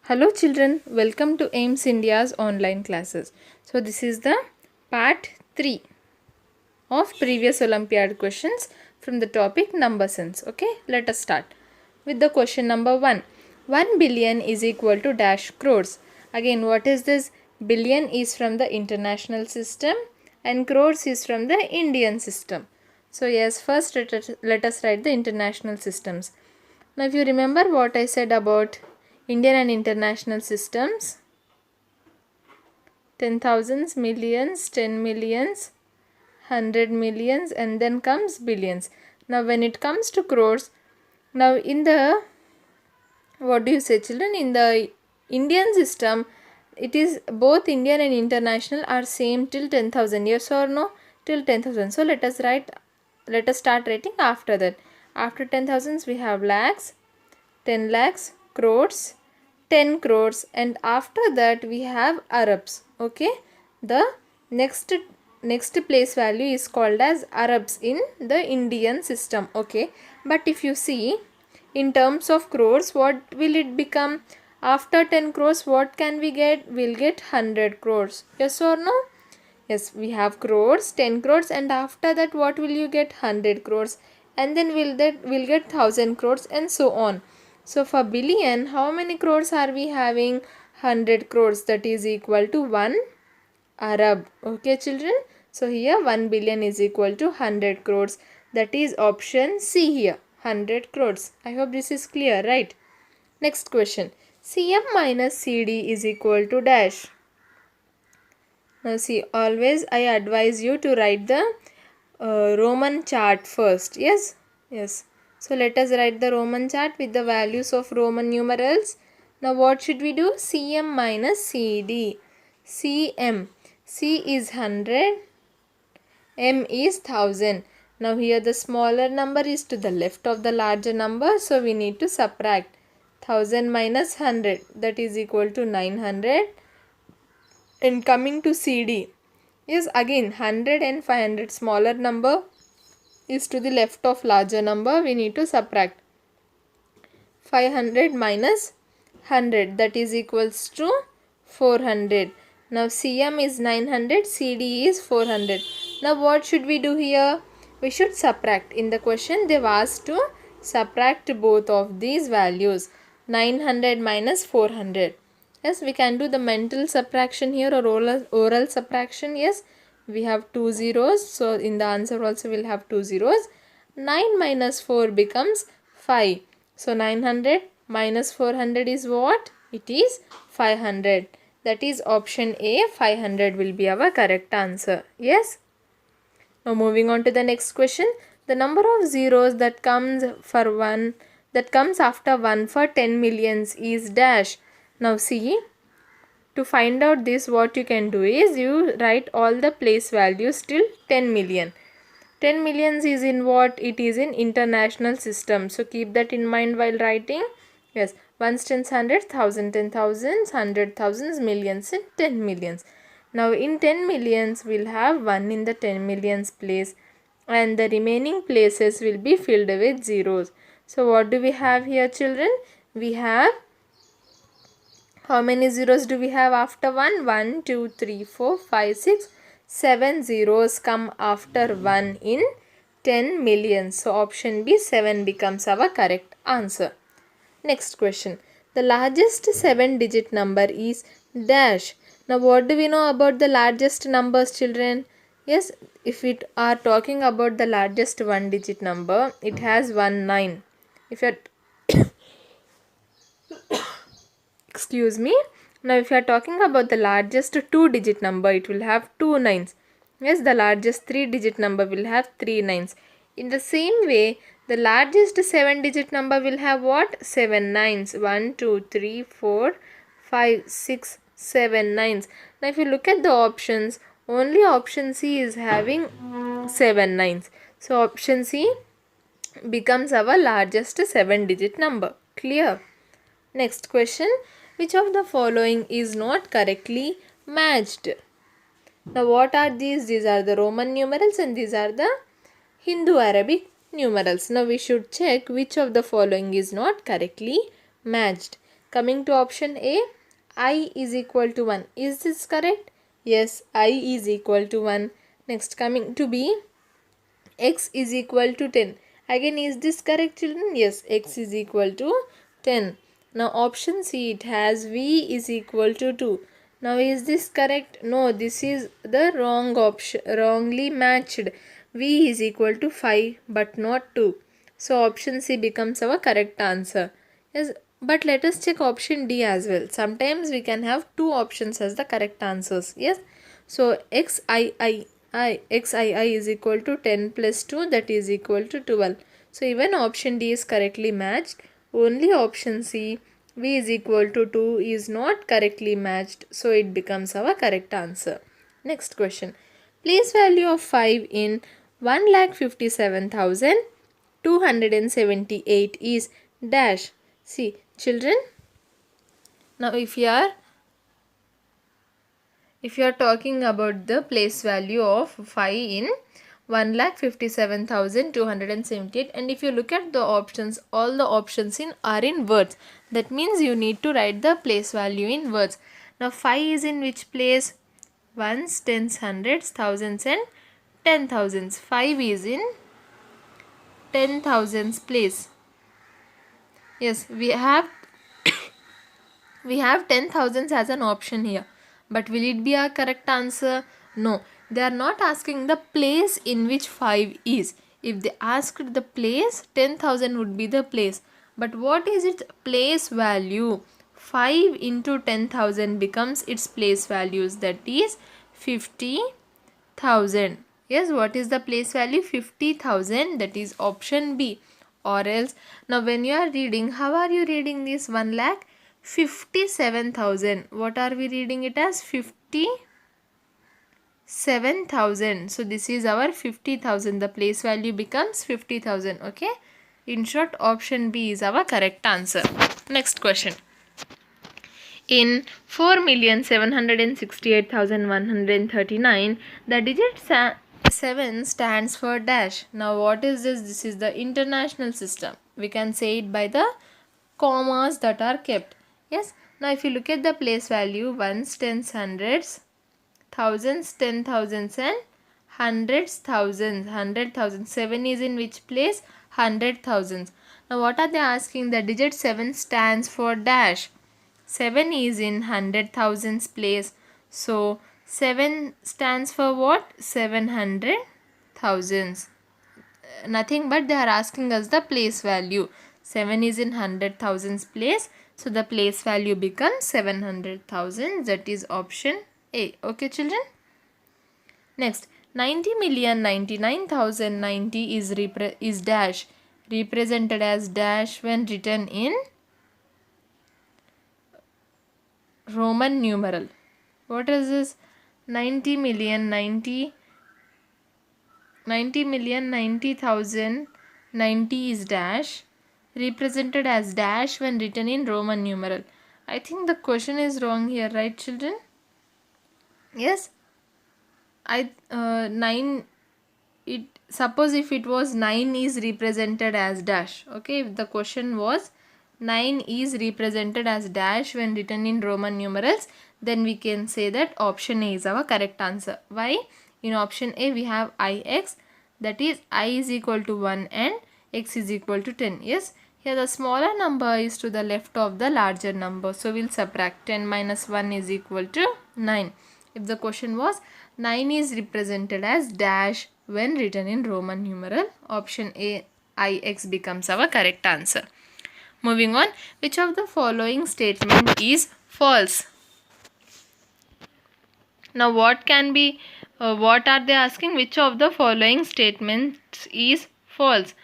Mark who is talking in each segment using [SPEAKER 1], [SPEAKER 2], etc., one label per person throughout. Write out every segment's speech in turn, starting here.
[SPEAKER 1] Hello children, welcome to AIMS India's online classes. So this is the part 3 of previous Olympiad questions from the topic number sense. Okay, let us start with the question number 1. 1 billion is equal to dash crores. Again, what is this? Billion is from the international system and crores is from the Indian system. So yes, first let us write the international systems. Now if you remember what I said about Indian and international systems, 10,000s, millions, 10 millions, 100 millions, and then comes billions. Now when it comes to crores, now in the, what do you say children, in the Indian system, it is both Indian and international are same till 10,000, yes or no? Till 10,000. So let us start writing after that. After 10,000s we have lakhs, 10 lakhs, crores, 10 crores, and after that we have Arabs. Okay, the next place value is called as Arabs in the Indian system. Okay, but if you see in terms of crores, what will it become? After 10 crores, what can we get? We'll get 100 crores. Yes or no? Yes, we have crores, 10 crores, and after that what will you get? 100 crores, and then we'll get 1000 crores, and so on. So for billion, how many crores are we having? 100 crores, that is equal to 1 Arab. Okay children, so here 1 billion is equal to 100 crores. That is option C here, 100 crores. I hope this is clear, right? Next question. CM minus CD is equal to dash. Now see, always I advise you to write the Roman chart first. Yes? Yes. So let us write the Roman chart with the values of Roman numerals. Now what should we do? CM minus CD. CM. C is 100. M is 1000. Now here the smaller number is to the left of the larger number. So we need to subtract 1000 minus 100. That is equal to 900. And coming to CD. Yes, again 100 and 500, smaller number is to the left of larger number. We need to subtract 500 minus 100, that is equals to 400. Now CM is 900, CD is 400. Now what should we do here? We should subtract. In the question they've asked to subtract both of these values. 900 minus 400. Yes, we can do the mental subtraction here or oral subtraction. Yes, we have 2 zeros. So in the answer also we'll have 2 zeros. 9 minus 4 becomes 5. So 900 minus 400 is what? It is 500. That is option A, 500 will be our correct answer. Yes. Now moving on to the next question. The number of zeros that comes after 1 for 10 millions is dash. Now see, to find out this, what you can do is you write all the place values till 10 million. 10 millions is in what? It is in international system. So keep that in mind while writing. Yes, ones, tens, hundreds, thousand, 10,000s, 100,000s, millions, and 10 millions. Now in 10 millions, we'll have 1 in the 10 millions place, and the remaining places will be filled with zeros. So what do we have here children? We have, how many zeros do we have after 1? 1, 2, 3, 4, 5, 6, 7 zeros come after 1 in 10 million. So option B, 7 becomes our correct answer. Next question. The largest 7-digit number is dash. Now what do we know about the largest numbers children? Yes, if we are talking about the largest 1-digit number, it has 9. If you are excuse me. Now if you are talking about the largest 2-digit number, it will have 2 nines. Yes, the largest 3-digit number will have 3 nines. In the same way, the largest 7-digit number will have what? 7 nines. 1, 2, 3, 4, 5, 6, 7 nines. Now if you look at the options, only option C is having 7 nines. So option C becomes our largest 7-digit number. Clear? Next question. Which of the following is not correctly matched? Now what are these? These are the Roman numerals and these are the Hindu-Arabic numerals. Now we should check which of the following is not correctly matched. Coming to option A, I is equal to 1. Is this correct? Yes, I is equal to 1. Next, coming to B, x is equal to 10. Again, is this correct, children? Yes, x is equal to 10. Now option C, it has v is equal to 2. Now is this correct? No, this is the wrong option, wrongly matched. V is equal to 5 but not 2. So option C becomes our correct answer. Yes, but let us check option D as well. Sometimes we can have two options as the correct answers. Yes. So xii is equal to 10 plus 2, that is equal to 12. So even option D is correctly matched. Only option C, v is equal to 2, is not correctly matched. So it becomes our correct answer. Next question. Place value of 5 in 1,57,278 is dash. See, children, now if you are talking about the place value of 5 in 1,57,278, and if you look at the options, all the options are in words. That means you need to write the place value in words. Now 5 is in which place? Ones, tens, hundreds, thousands and 10,000s. 5 is in 10,000s place. Yes, we have 10,000s as an option here. But will it be a correct answer? No. They are not asking the place in which 5 is. If they asked the place, 10,000 would be the place. But what is its place value? 5 into 10,000 becomes its place values. That is 50,000. Yes, what is the place value? 50,000. That is option B. Or else, now when you are reading, how are you reading this? 1,57,000. What are we reading it as? 57,000. So this is our 50,000. The place value becomes 50,000. Okay. In short, option B is our correct answer. Next question. In 4,768,139, the digit 7 stands for dash. Now what is this? This is the international system. We can say it by the commas that are kept. Yes. Now if you look at the place value, ones, tens, hundreds, thousands, 10,000s and hundreds, thousands, 100,000. 7 is in which place? 100,000s. Now what are they asking? The digit 7 stands for dash. 7 is in 100,000s place. So 7 stands for what? 700,000s. Nothing but they are asking us the place value. 7 is in 100,000s place. So the place value becomes 700,000. That is option A. Okay, children. Next, 90,099,090 is dash, represented as dash when written in Roman numeral. What is this? 90,090,090 is dash, represented as dash when written in Roman numeral. I think the question is wrong here, right, children? Yes. 9, suppose if it was 9 is represented as dash. Okay, if the question was 9 is represented as dash when written in Roman numerals, then we can say that option A is our correct answer. Why? In option A we have ix, that is I is equal to 1 and x is equal to 10. Yes, here the smaller number is to the left of the larger number. So we'll subtract 10 minus 1 is equal to 9. If the question was 9 is represented as dash when written in Roman numeral, option A ix becomes our correct answer. Moving on, which of the following statement is false? Now what can be, what are they asking? Which of the following statements is false?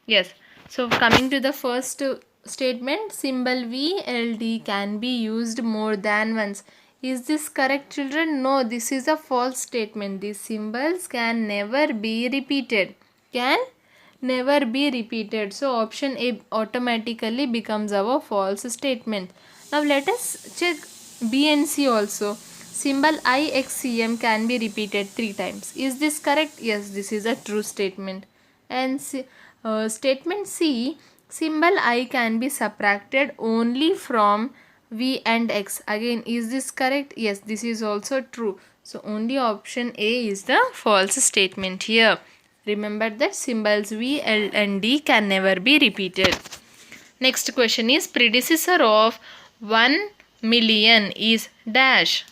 [SPEAKER 1] Yes. So coming to the first statement, symbol VLD can be used more than once. Is this correct, children? No, this is a false statement. These symbols can never be repeated. Can never be repeated. So option A automatically becomes our false statement. Now let us check B and C also. Symbol IXCM can be repeated 3 times. Is this correct? Yes, this is a true statement. And statement C, symbol I can be subtracted only from V and X. Again, is this correct? Yes, this is also true. So only option A is the false statement here. Remember that symbols V, L and D can never be repeated. Next question is predecessor of 1 million is dash.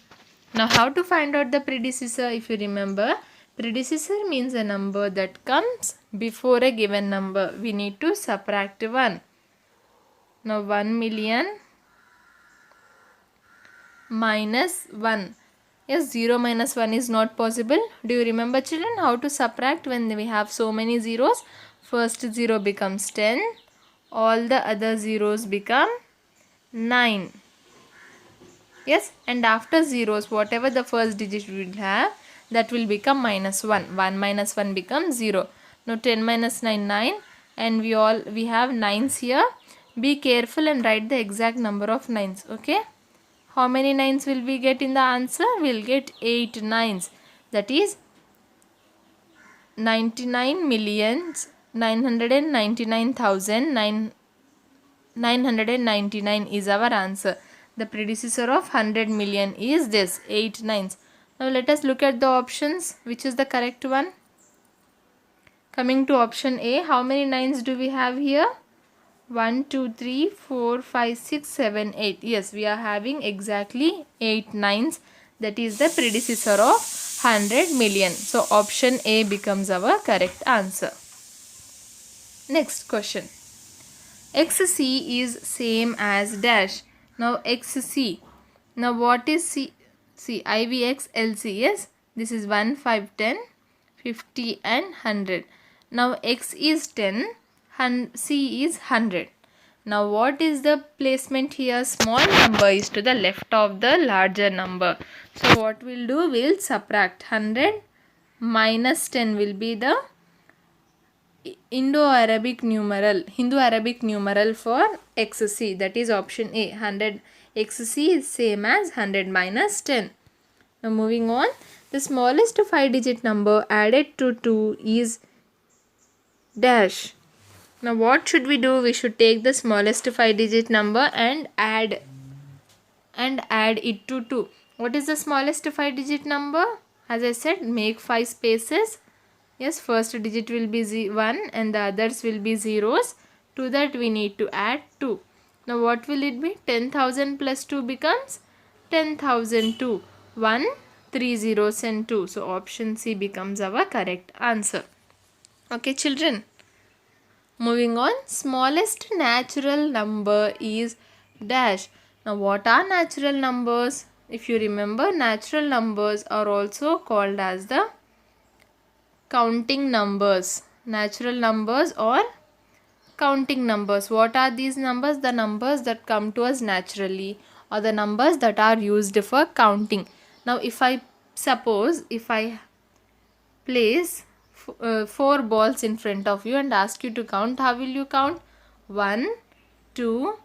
[SPEAKER 1] Now how to find out the predecessor? If you remember, predecessor means a number that comes before a given number. We need to subtract 1. Now 1 million minus 1. Yes, 0 minus 1 is not possible. Do you remember, children, how to subtract when we have so many zeros? First 0 becomes 10. All the other zeros become 9. Yes, and after zeros, whatever the first digit will have, that will become minus 1. 1 minus 1 becomes 0. Now 10 minus 9, 9. And we have 9s here. Be careful and write the exact number of 9s. Okay. How many 9s will we get in the answer? We will get 8 9s. That is 99,999,999 is our answer. The predecessor of 100 million is this, 8 9s. Now let us look at the options. Which is the correct one? Coming to option A, how many 9s do we have here? 1, 2, 3, 4, 5, 6, 7, 8. Yes, we are having exactly 8 9s. That is the predecessor of 100 million. So option A becomes our correct answer. Next question. XC is same as dash. Now XC. Now what is C? C, IVX, LC. Yes, this is 1, 5, 10, 50 and 100. Now X is 10. C is 100. Now what is the placement here? Small number is to the left of the larger number. So what we'll do? We'll subtract 100 minus 10 will be the Hindu Arabic numeral for XC. That is option A. 100 XC is same as 100 minus 10. Now moving on. The smallest 5-digit number added to 2 is dash. Now what should we do? We should take the smallest 5-digit number and add it to 2. What is the smallest 5-digit number? As I said, make 5 spaces. Yes, first digit will be 1 and the others will be zeros. To that we need to add 2. Now what will it be? 10,000 plus 2 becomes 10,002. 1, 3 zeros and 2. So option C becomes our correct answer. Okay, children. Moving on, smallest natural number is dash. Now what are natural numbers? If you remember, natural numbers are also called as the counting numbers. Natural numbers or counting numbers. What are these numbers? The numbers that come to us naturally or the numbers that are used for counting. Now if I place 4 balls in front of you and ask you to count, how will you count? 1, 2,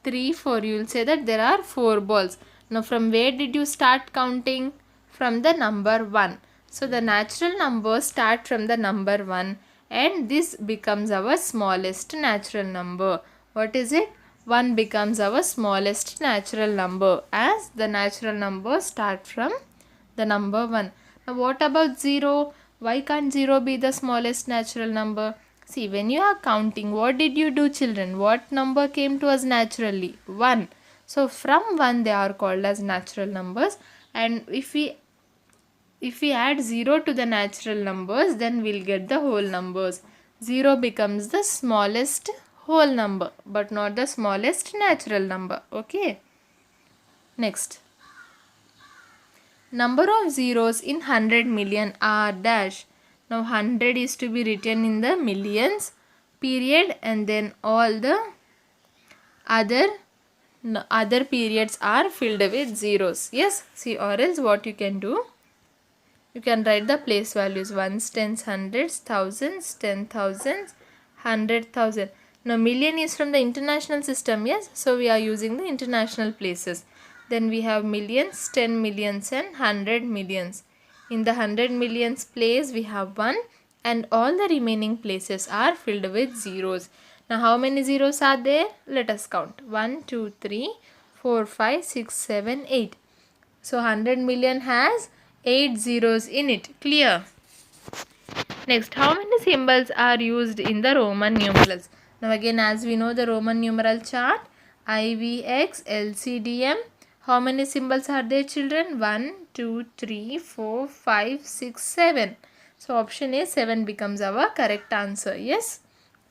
[SPEAKER 1] 3, 4. You will say that there are 4 balls. Now from where did you start counting? From the number 1. So the natural numbers start from the number 1 and this becomes our smallest natural number. What is it? 1 becomes our smallest natural number as the natural numbers start from the number 1. Now what about 0? Why can't 0 be the smallest natural number? See, when you are counting, what did you do, children? What number came to us naturally? 1. So from 1 they are called as natural numbers, and if we add 0 to the natural numbers, then we'll get the whole numbers. 0 becomes the smallest whole number but not the smallest natural number. Okay. Next. Number of zeros in 100 million are dash. Now 100 is to be written in the millions period and then all the other periods are filled with zeros. Yes, see, or else what you can do? You can write the place values: ones, tens, hundreds, thousands, 10,000s, 100,000. Now million is from the international system, yes, so we are using the international places. Then we have millions, 10 millions and 100 millions. In the 100 millions place we have 1 and all the remaining places are filled with zeros. Now how many zeros are there? Let us count. 1, 2, 3, 4, 5, 6, 7, 8. So 100 million has 8 zeros in it. Clear? Next, how many symbols are used in the Roman numerals? Now again, as we know the Roman numeral chart, IVX, LCDM. How many symbols are there, children? 1, 2, 3, 4, 5, 6, 7. So option A, 7 becomes our correct answer. Yes.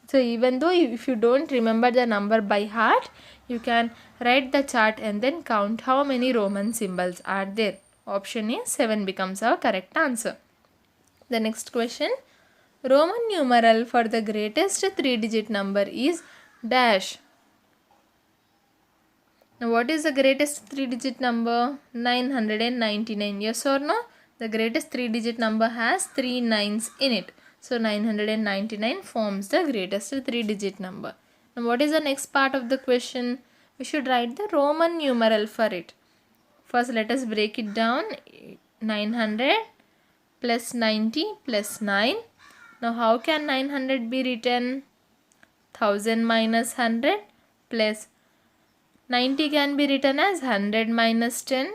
[SPEAKER 1] So even though if you don't remember the number by heart, you can write the chart and then count how many Roman symbols are there. Option A, 7 becomes our correct answer. The next question. Roman numeral for the greatest 3-digit number is dash. Now what is the greatest 3-digit number? 999. Yes or no? The greatest 3-digit number has 3 nines in it. So 999 forms the greatest 3-digit number. Now what is the next part of the question? We should write the Roman numeral for it. First let us break it down. 900 plus 90 plus 9. Now how can 900 be written? 1000 minus 100 plus 90 can be written as 100 minus 10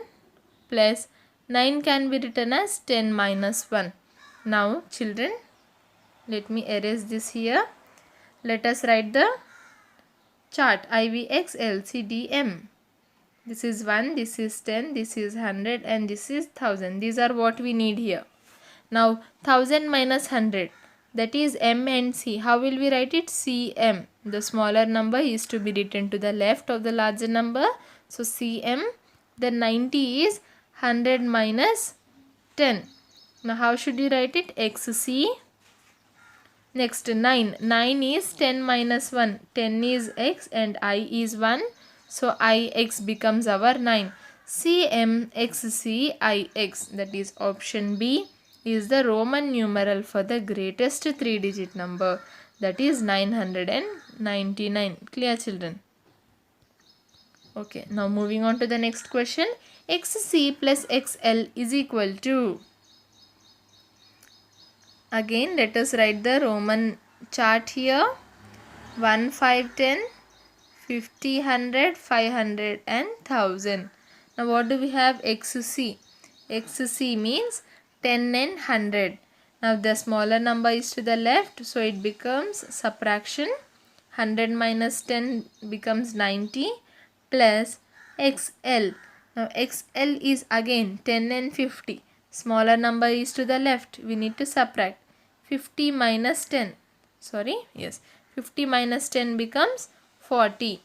[SPEAKER 1] plus 9 can be written as 10 minus 1. Now children, let me erase this here. Let us write the chart IVX LCDM. This is 1, this is 10, this is 100 and this is 1000. These are what we need here. Now 1000 minus 100, that is M and C. How will we write it? CM. The smaller number is to be written to the left of the larger number. So CM. The 90 is 100 minus 10. Now how should you write it? XC. Next 9. 9 is 10 minus 1. 10 is X and I is 1. So IX becomes our 9. CMXCIX, that is option B, is the Roman numeral for the greatest 3-digit number, that is 999. Clear, children? Okay, now moving on to the next question. XC plus XL is equal to. Again, let us write the Roman chart here. 1, 5, 10, 50, 100, 500 and 1000. Now what do we have? XC. XC means 10 and 100. Now the smaller number is to the left, so it becomes subtraction. 100 minus 10 becomes 90 plus XL. Now XL is again 10 and 50. Smaller number is to the left, we need to subtract. 50 minus 10. 50 minus 10 becomes 40.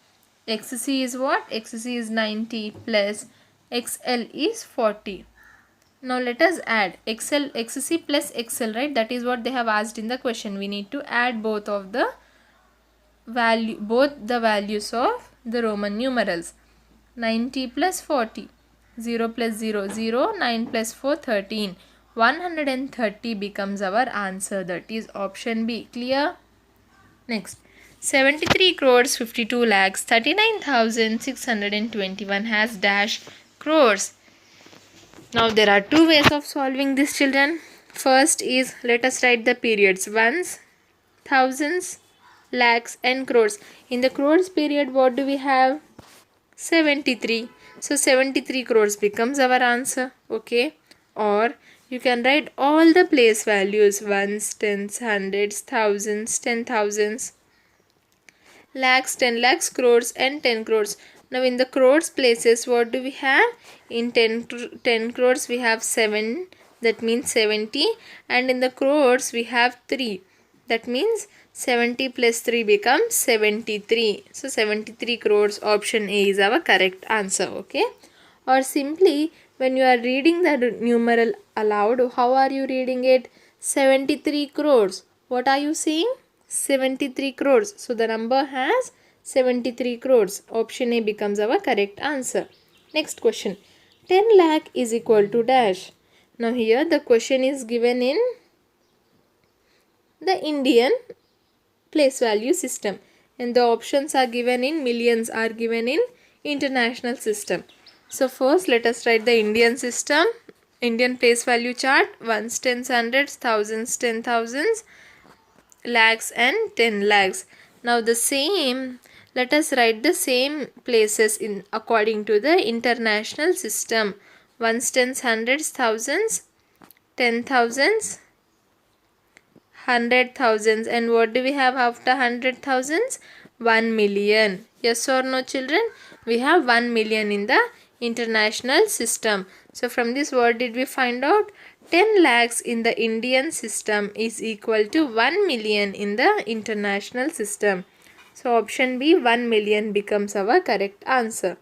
[SPEAKER 1] XC is what? XC is 90 plus XL is 40. Now let us add XC plus XL, right? That is what they have asked in the question. We need to add both the values of the Roman numerals. 90 plus 40. 0 plus 0, 0. 9 plus 4, 13. 130 becomes our answer. That is option B. Clear? Next. 73 crores 52 lakhs 39,621 has dash crores. Now there are two ways of solving this, children. First is, let us write the periods: ones, thousands, lakhs and crores. In the crores period, what do we have? 73. So 73 crores becomes our answer. Okay. Or you can write all the place values: ones, tens, hundreds, thousands, 10,000s, lakhs, 10 lakhs, crores and 10 crores. Now in the crores places, what do we have? In 10 crores we have 7, that means 70, and in the crores we have 3, that means 70 plus 3 becomes 73. So 73 crores, option A is our correct answer. Okay. Or simply, when you are reading the numeral aloud, how are you reading it? 73 crores. What are you saying? 73 crores. So the number has 73 crores. Option A becomes our correct answer. Next question. 10 lakh is equal to dash. Now here the question is given in the Indian place value system, and the options are given in millions, are given in international system. So first let us write the Indian system, Indian place value chart: ones, tens, hundreds, thousands, 10,000s, lakhs and 10 lakhs. Now the same Let us write the same places in according to the international system. Ones, tens, hundreds, thousands, 10,000s, 100,000s, and what do we have after 100,000s? 1 million. Yes or no, children? We have 1 million in the international system. So from this, what did we find out? 10 lakhs in the Indian system is equal to 1 million in the international system. So option B, 1 million becomes our correct answer.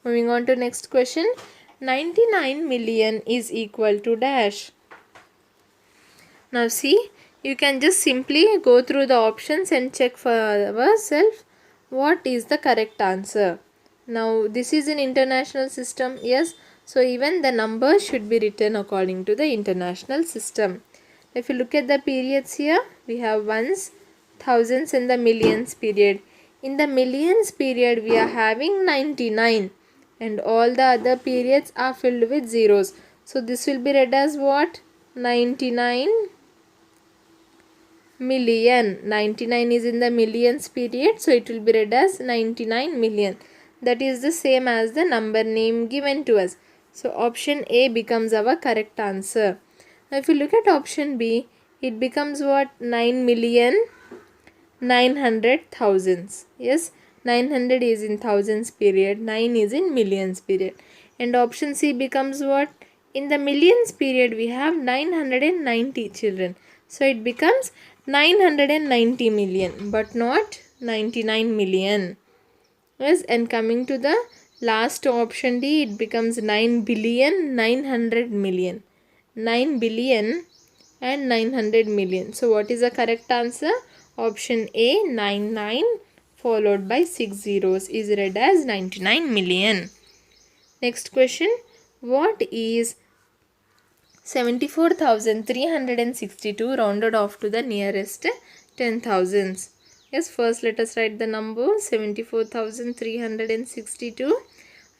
[SPEAKER 1] Moving on to next question. 99 million is equal to dash. Now see, you can just simply go through the options and check for ourselves what is the correct answer. Now this is an international system, yes. So even the numbers should be written according to the international system. If you look at the periods here, we have ones, thousands and the millions period. In the millions period, we are having 99 and all the other periods are filled with zeros. So this will be read as what? 99 million. 99 is in the millions period, so it will be read as 99 million. That is the same as the number name given to us. So option A becomes our correct answer. Now if you look at option B, it becomes what? 9,900,000. Yes, 900 is in thousands period, 9 is in millions period. And option C becomes what? In the millions period we have 990 children. So it becomes 990 million but not 99 million. Yes, and coming to the last option D, it becomes 9 billion 900 million. 9 billion and 900 million. So what is the correct answer? Option A, 99 followed by 6 zeros is read as 99 million. Next question. What is 74,362 rounded off to the nearest 10,000s? Yes, first let us write the number 74,362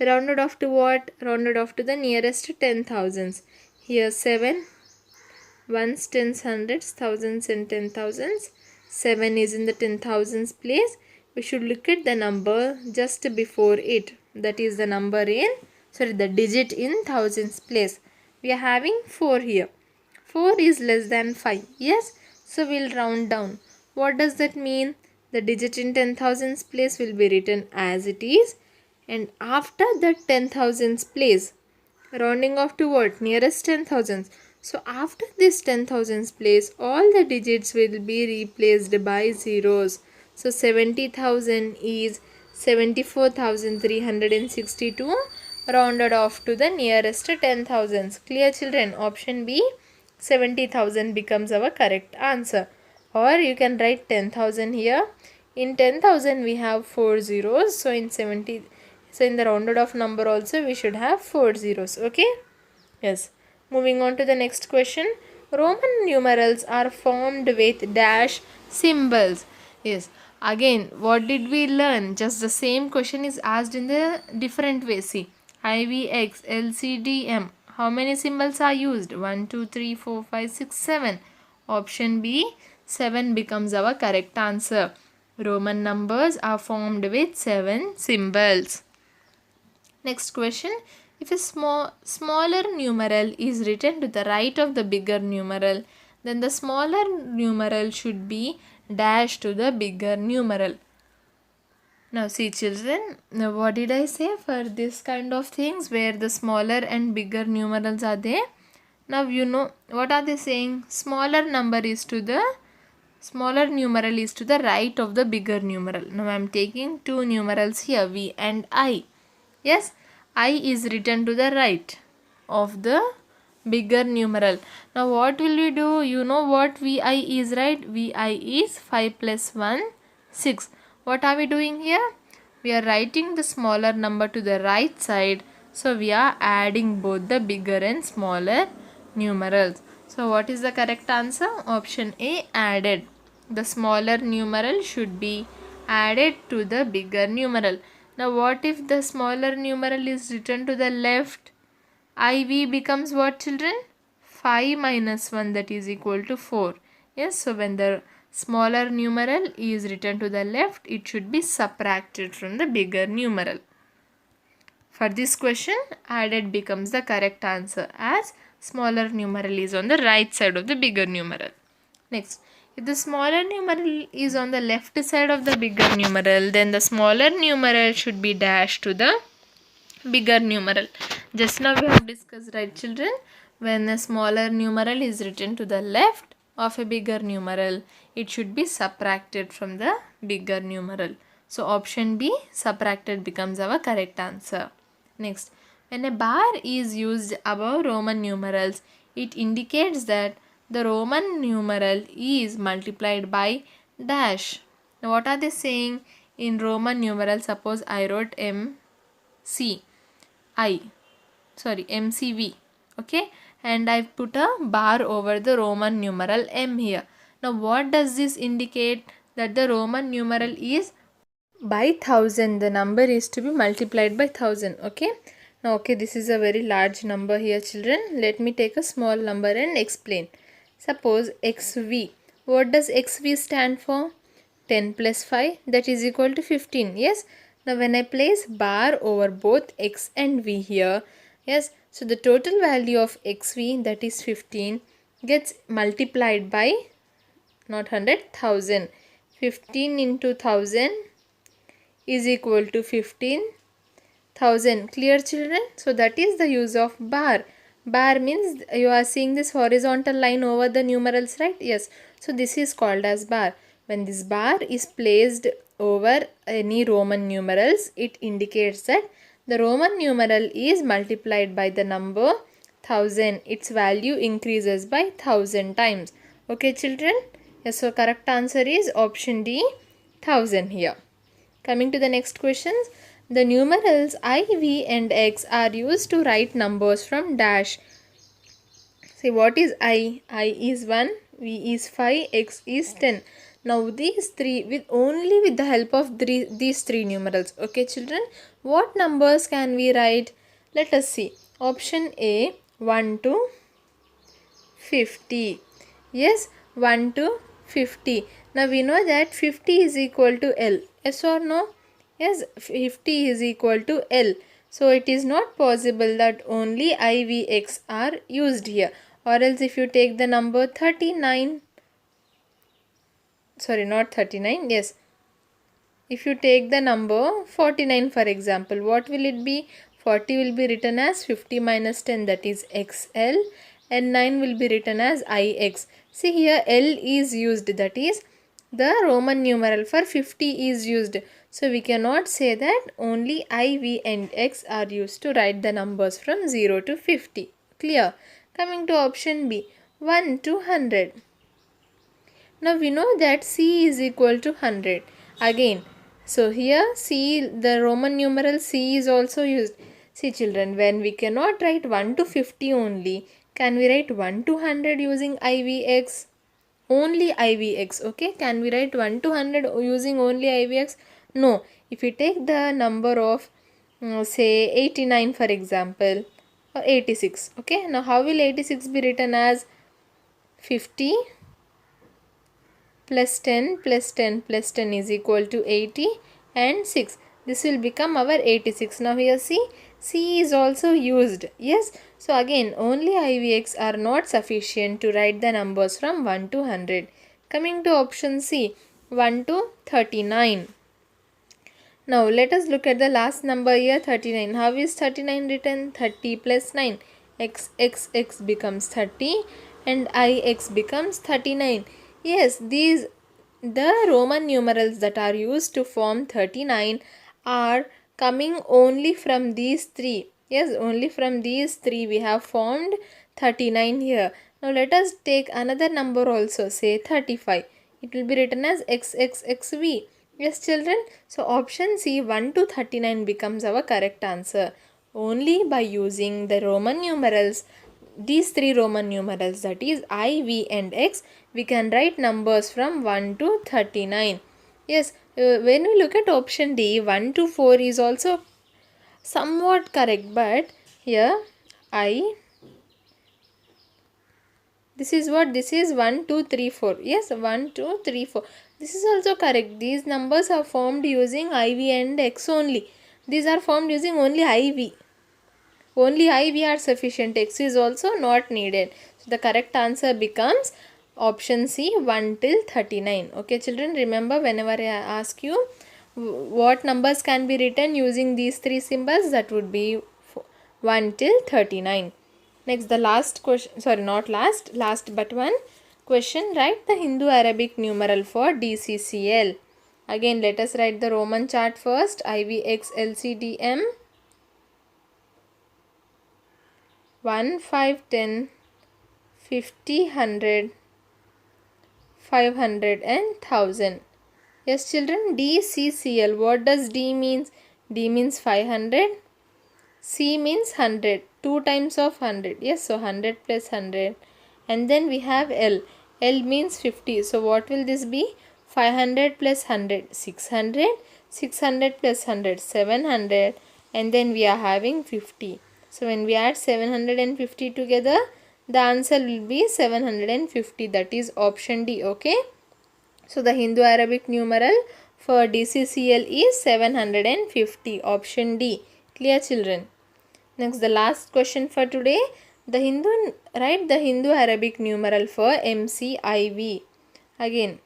[SPEAKER 1] rounded off to what? Rounded off to the nearest 10,000s. Here 7, ones, tens, hundreds, thousands and 10,000s. 7 is in the 10,000s place. We should look at the number just before it. That is the number in, the digit in thousands place. We are having 4 here. 4 is less than 5. Yes. So we'll round down. What does that mean? The digit in 10,000s place will be written as it is. And after the 10,000s place, rounding off to what? Nearest 10,000s. So after this 10,000s place, all the digits will be replaced by zeros. So 70,000 is 74,362 rounded off to the nearest 10,000s. Clear, children? Option B, 70,000 becomes our correct answer. Or you can write 10,000 here. In 10,000 we have 4 zeros. So in the rounded off number also we should have 4 zeros. Okay? Yes. Moving on to the next question. Roman numerals are formed with dash symbols. Yes. Again, what did we learn? Just the same question is asked in the different way. See. IVX, LCDM. How many symbols are used? 1, 2, 3, 4, 5, 6, 7. Option B, 7 becomes our correct answer. Roman numbers are formed with 7 symbols. Next question. If a smaller numeral is written to the right of the bigger numeral, then the smaller numeral should be dashed to the bigger numeral. Now see, children, now what did I say for this kind of things where the smaller and bigger numerals are there? Now you know what are they saying? Smaller numeral is to the right of the bigger numeral. Now I am taking two numerals here, V and I. Yes, I is written to the right of the bigger numeral. Now what will we do? You know what VI is, right? VI is 5 plus 1, 6. What are we doing here? We are writing the smaller number to the right side. So we are adding both the bigger and smaller numerals. So what is the correct answer? Option A, added. The smaller numeral should be added to the bigger numeral. Now what if the smaller numeral is written to the left? IV becomes what, children? 5 minus 1, that is equal to 4. Yes, so when the smaller numeral is written to the left, it should be subtracted from the bigger numeral. For this question, added becomes the correct answer as smaller numeral is on the right side of the bigger numeral. Next, if the smaller numeral is on the left side of the bigger numeral, then the smaller numeral should be dashed to the bigger numeral. Just now we have discussed, right children? When a smaller numeral is written to the left of a bigger numeral, it should be subtracted from the bigger numeral. So option B, subtracted, becomes our correct answer. Next, when a bar is used above Roman numerals, it indicates that the Roman numeral is multiplied by dash. Now what are they saying? In Roman numeral, suppose I wrote MCV, okay, and I put a bar over the Roman numeral M here. Now what does this indicate? That the Roman numeral is by 1000, the number is to be multiplied by 1000, okay. Now okay, this is a very large number here children. Let me take a small number and explain. Suppose XV, what does XV stand for? 10 plus 5, that is equal to 15, yes. Now when I place bar over both X and V here, yes, so the total value of XV, that is 15, gets multiplied by, not 100, 1000. 15 into 1000 is equal to 15,000. Clear children? So that is the use of bar. Bar means you are seeing this horizontal line over the numerals, right? Yes. So this is called as bar. When this bar is placed over any Roman numerals, it indicates that the Roman numeral is multiplied by the number 1000. Its value increases by 1000 times. Okay children? Yes, so correct answer is option D, 1000 here. Coming to the next questions, the numerals I, V and X are used to write numbers from dash. See, what is I? I is 1, V is 5, X is 10. Now these three, with the help of these three numerals, okay children, what numbers can we write? Let us see. Option A, 1 to 50. Yes, 1 to 50. Now we know that 50 is equal to L. Yes or no? Yes, 50 is equal to L. So it is not possible that only I, V, X are used here. Or else if you take the number 39, sorry, not 39, yes. If you take the number 49 for example, what will it be? 40 will be written as 50 minus 10, that is XL, and 9 will be written as IX. See here L is used, that is the Roman numeral for 50 is used. So we cannot say that only I, V and X are used to write the numbers from 0 to 50. Clear? Coming to option B, 1 to 100. Now we know that C is equal to 100. Again, so here C, the Roman numeral C is also used. See children, when we cannot write 1 to 50 only, can we write 1 to 100 using IVX? Only IVX, okay? Can we write 1 to 100 using only IVX? No. If we take the number of say 89 for example, or 86, okay? Now how will 86 be written as? 50 plus 10 plus 10 plus 10 is equal to 80 and 6. This will become our 86. Now here see, C is also used. Yes. So again, only IVX are not sufficient to write the numbers from 1 to 100. Coming to option C, 1 to 39. Now let us look at the last number here, 39. How is 39 written? 30 plus 9. X becomes 30 and IX becomes 39. Yes, the Roman numerals that are used to form 39 are coming only from these three. Yes, only from these three we have formed 39 here. Now let us take another number also, say 35. It will be written as XXXV. Yes children, so option C, 1 to 39 becomes our correct answer. Only by using the Roman numerals, these three Roman numerals, that is I, V and X, we can write numbers from 1 to 39. Yes, when we look at option D, 1 to 4 is also somewhat correct, but here I, This is what? This is 1, 2, 3, 4. Yes, 1, 2, 3, 4. This is also correct. These numbers are formed using IV and X only. These are formed using only IV. Only IV are sufficient. X is also not needed. So the correct answer becomes option C, 1 till 39. Okay children, remember whenever I ask you what numbers can be written using these three symbols, that would be 1 till 39. Next, the last question, sorry, not last but one question. Write the Hindu Arabic numeral for DCCL. Again, let us write the Roman chart first. IVX LCDM 1, 5, 10, 50, 100, 500 and 1000. Yes children, DCCL. What does D means? D means 500. C means 100. 2 times of 100. Yes, so 100 plus 100. And then we have L. L means 50. So what will this be? 500 plus 100. 600. 600 plus 100. 700. And then we are having 50. So when we add 750 together, the answer will be 750. That is option D. Okay. So the Hindu Arabic numeral for DCCL is 750. Option D. Clear children? Next, the last question for today. Write the Hindu Arabic numeral for MCIV. Again,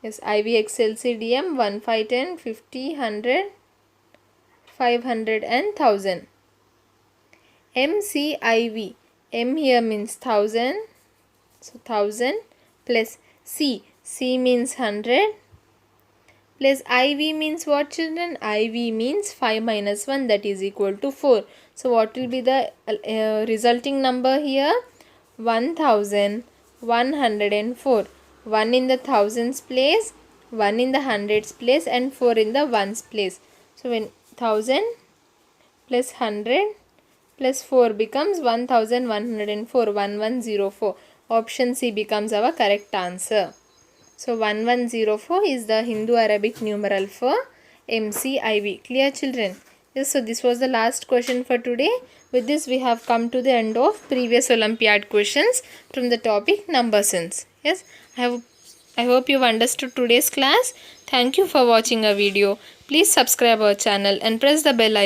[SPEAKER 1] yes, IVXLCDM 1, 5, 10, 50, 100, 500 and 1000. MCIV. M here means 1000. So 1000 plus C. C means 100. Plus IV means what children? IV means 5 minus 1, that is equal to 4. So what will be the resulting number here? 1104. 1 in the thousands place, 1 in the hundreds place and 4 in the ones place. So when 1000 plus 100 plus 4 becomes 1104. 1104. Option C becomes our correct answer. So 1104 is the Hindu Arabic numeral for MCIV. Clear children? Yes, so this was the last question for today. With this we have come to the end of previous Olympiad questions from the topic number sense. Yes, I hope you've understood today's class. Thank you for watching our video. Please subscribe our channel and press the bell icon